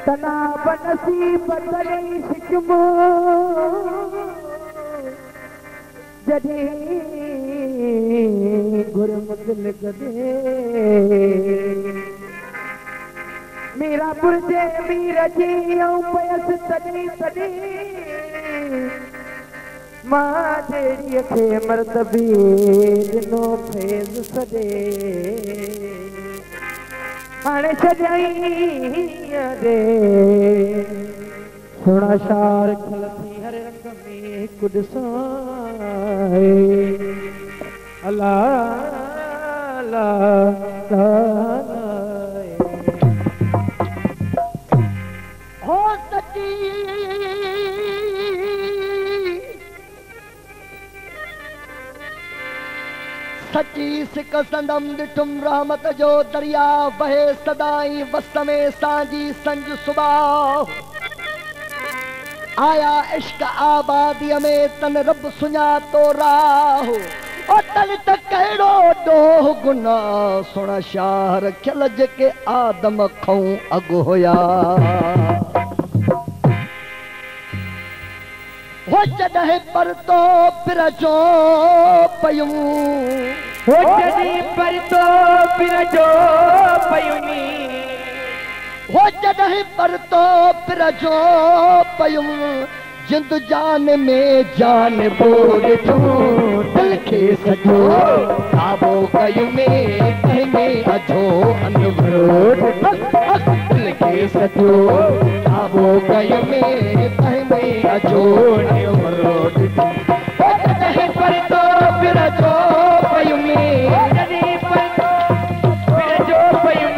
तना बनसीब तरी सिकमो जॾहिं गुरमुदल गदे मीरापुर जे मीर जी ऐं पयस तॾहिं तॾहिं मां जहिड़ीअ खे मर्तबी ॾिनो फैज़ सॾे हाणे छॾियईं ॾे सोना शार खलती हर रंग में हिकु ॾिसां अल्लाह अल्लाह हो सची सची सिक संदम ॾिठुम रहमत जो दरिया बहे सदाई वस में सांजी संज सुबह आया इश्क आबादीअ में तन रब सुञातो राह ओ तन त कहिड़ो ॾोह गुनाह सुण शाह रखियल जेके आदम खां अॻु हुया हो जॾहिं परतो पिरजो पयूं हो जॾहिं परतो पिरजो पयूं हो जॾहिं परतो पिरजो पयूं जिंद जान में जान बोल दिल खे सजो ताबो कयूं में अजो अनवरो दिल खे सजो ताबो कयूं में अजो अनवरो जॾहिं परतो पिरजो पयूं जॾहिं परतो पिरजो पयूं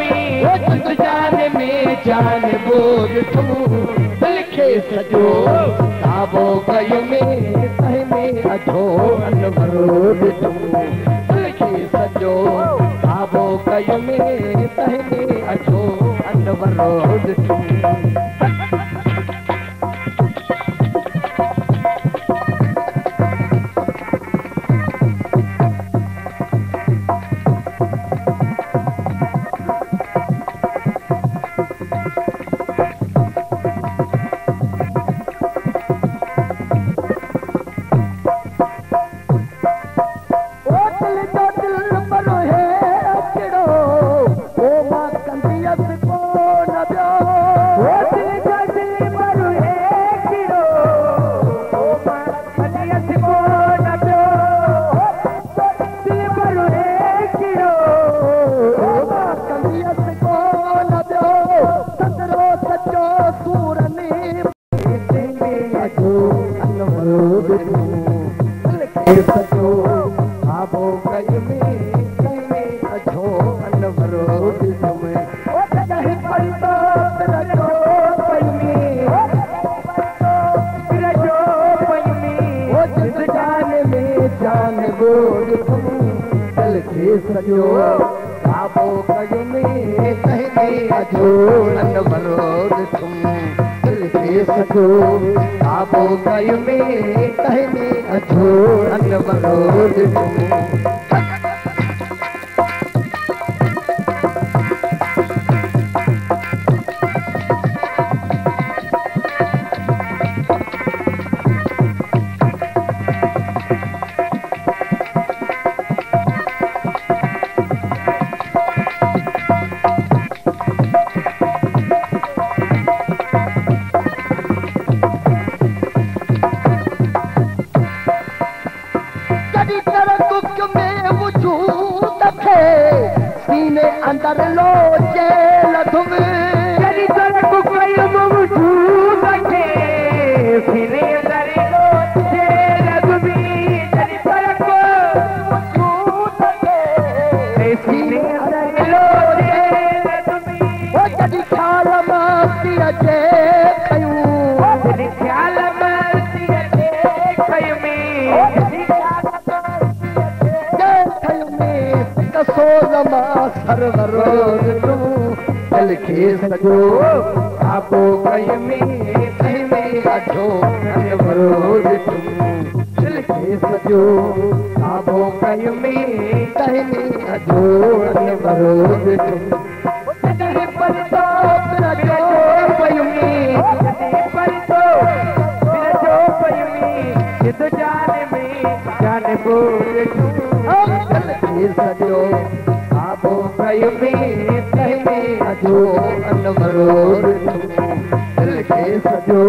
जिंद जान में जान बोल दिल खे सजो ताबो कयूं में अजो अनवरो दिल खे सजो ताबो कयूं में अजो अनवरो जान बोल दिल खे सॼो आबो कयो में तहमे अजो अनवरो दिल खे सॼो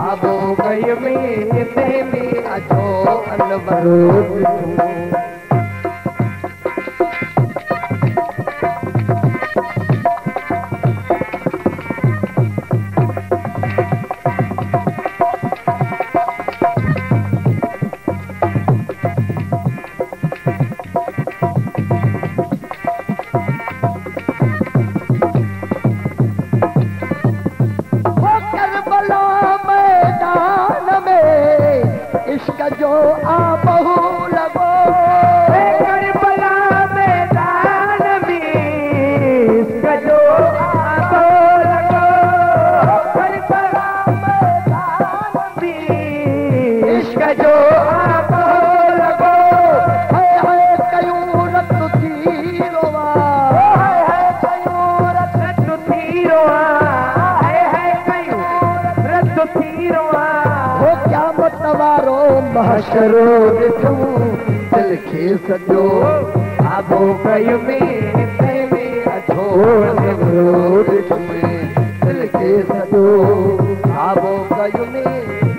आबो कयो में तहमे अजो अनवरो इश्क जो आबहू लगो करबला मैदान में इश्क जो आबहू लगो करबला मैदान में इश्क जो आबहू लगो हाय कयूं रत थी रोवा हाय कयूं रत थी रोवा हाय कयूं रत थी रोवा हो क्या मतवारो महशरो ॾिठूं दिल खे सॼो आबो कयो में तहमे अछो अनवरो ॾिठूं दिल खे सॼो आबो कयो में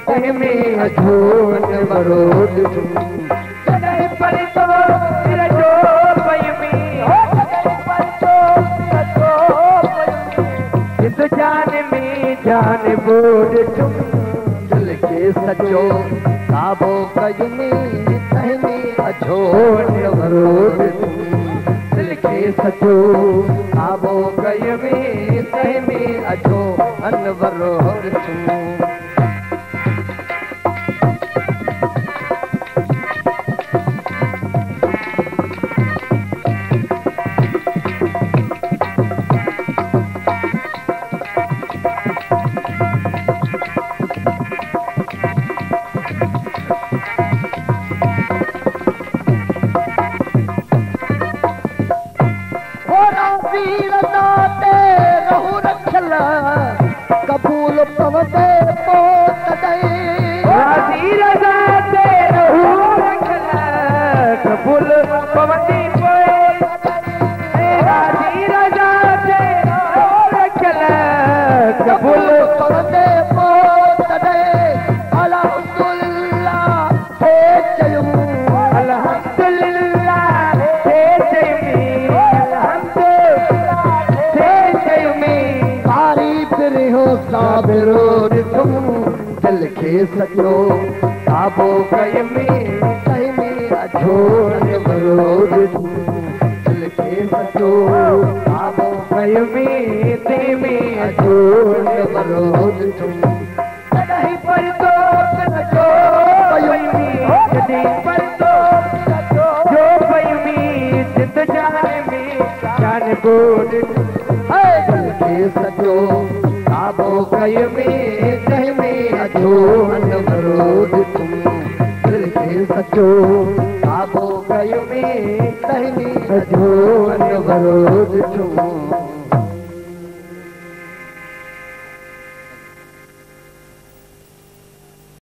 तहमे अछो अनवरो ॾिठूं जॾहिं पर तो रजो पई में जिंद जान में जान बोल दिल खे सॼो आबो कयो में तहमे अछो अनवरो ॾिठूं दिल खे सॼो आबो कयो में तहमे अछो अनवरो ॾिठूं कबूल पवंदे पोइ तॾहिं राज़ी रज़ा ते रहू रखला कबूल पवंदी पोइ राज़ी रज़ा ते रहू रखला कबूल पवंदे पोइ तॾहिं अल्हम्दुलिल्लाह हे चयूं अल्हम्दुलिल्लाह हे चयूं अल्हम्दुलिल्लाह हे चयूं सारी फिरियो साबिरो ॾिठूं दिल खे सॼो आबो कयो में तहमे अछो अनवरो ॾिठूं दिल खे सॼो आबो कयो में तहमे अछो अनवरो ॾिठूं कॾहिं पर तो सॼो पई में कॾहिं पर तो सॼो जो पई में जिंद जान में जान बोल दिल खे सॼो आबो कयो में तहमे अछो अनवरो ॾिठूं दिल खे सॼो आबो कयो में तहमे अछो अनवरो ॾिठूं